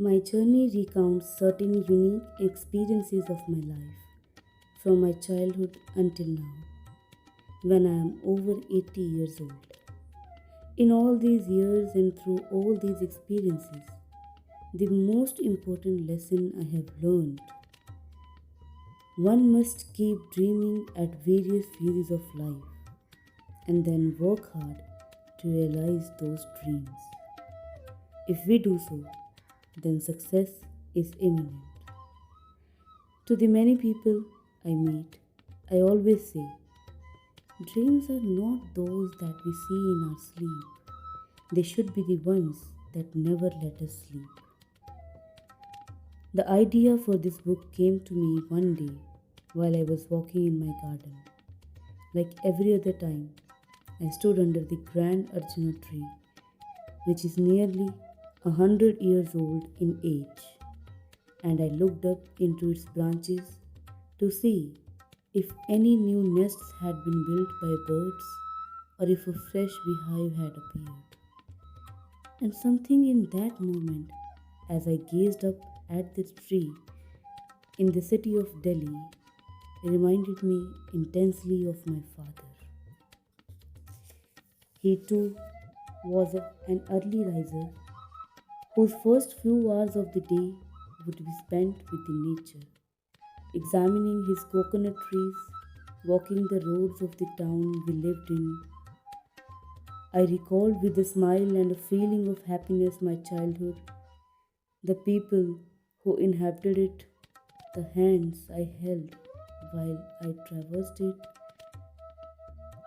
My journey recounts certain unique experiences of my life, from my childhood until now, when I am over 80 years old. In all these years and through all these experiences, the most important lesson I have learned: one must keep dreaming at various phases of life and then work hard to realize those dreams. If we do so, then success is imminent. To the many people I meet, I always say, dreams are not those that we see in our sleep. They should be the ones that never let us sleep. The idea for this book came to me one day while I was walking in my garden. Like every other time, I stood under the grand Arjuna tree, which is nearly 100 years old in age, and I looked up into its branches to see if any new nests had been built by birds or if a fresh beehive had appeared. And something in that moment, as I gazed up at the tree in the city of Delhi, reminded me intensely of my father. He too was an early riser whose first few hours of the day would be spent with the nature, examining his coconut trees, walking the roads of the town we lived in. I recalled with a smile and a feeling of happiness my childhood, the people who inhabited it, the hands I held while I traversed it.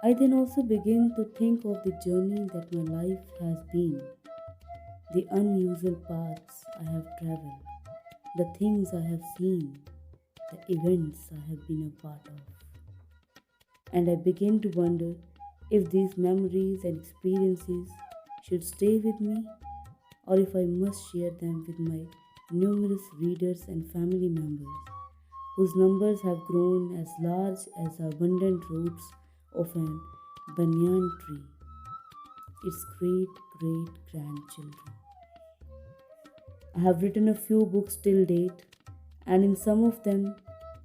I then also began to think of the journey that my life has been, the unusual paths I have traveled, the things I have seen, the events I have been a part of. And I began to wonder if these memories and experiences should stay with me or if I must share them with my numerous readers and family members, whose numbers have grown as large as the abundant roots of an banyan tree, its great great grandchildren. I have written a few books till date, and in some of them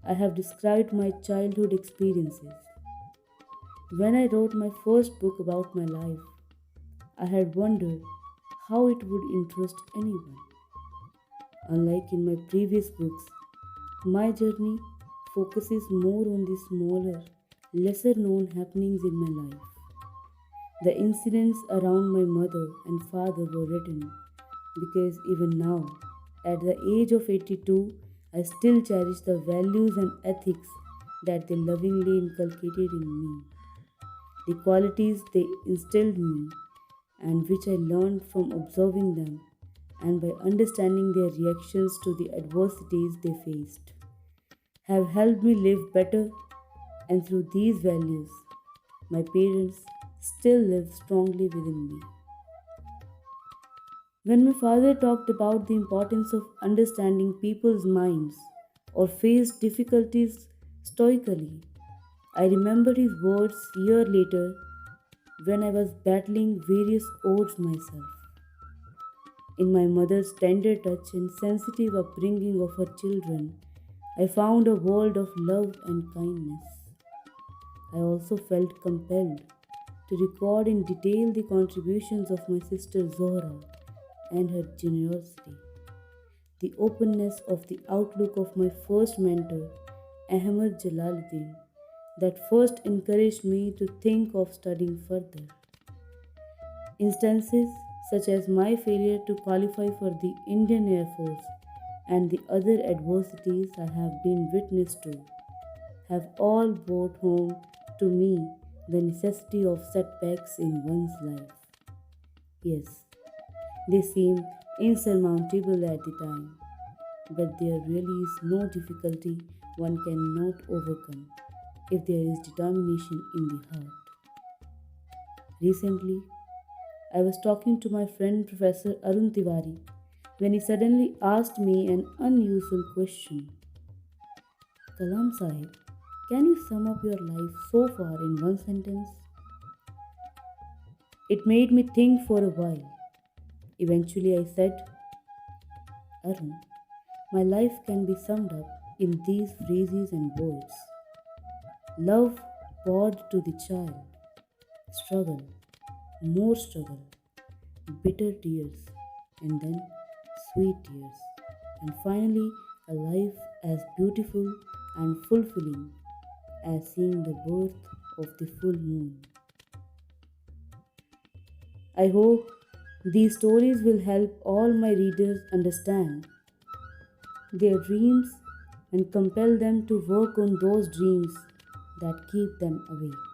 I have described my childhood experiences. When I wrote my first book about my life, I had wondered how it would interest anyone. Unlike in my previous books, my journey focuses more on the smaller, lesser known happenings in my life. The incidents around my mother and father were written because even now, at the age of 82, I still cherish the values and ethics that they lovingly inculcated in me, the qualities they instilled in me, and which I learned from observing them and by understanding their reactions to the adversities they faced, have helped me live better. And through these values, my parents still live strongly within me. When my father talked about the importance of understanding people's minds or faced difficulties stoically, I remember his words year later when I was battling various odds myself. In my mother's tender touch and sensitive upbringing of her children, I found a world of love and kindness. I also felt compelled to record in detail the contributions of my sister Zohra and her generosity, the openness of the outlook of my first mentor, Ahmad Jalaluddin, that first encouraged me to think of studying further. Instances such as my failure to qualify for the Indian Air Force and the other adversities I have been witness to have all brought home to me the necessity of setbacks in one's life. Yes, they seem insurmountable at the time, but there really is no difficulty one cannot overcome if there is determination in the heart. Recently, I was talking to my friend Professor Arun Tiwari when he suddenly asked me an unusual question. Kalam Sahib, can you sum up your life so far in one sentence? It made me think for a while. Eventually, I said, Arun, my life can be summed up in these phrases and words. Love poured to the child, struggle, more struggle, bitter tears, and then sweet tears, and finally a life as beautiful and fulfilling as seeing the birth of the full moon. I hope these stories will help all my readers understand their dreams and compel them to work on those dreams that keep them awake.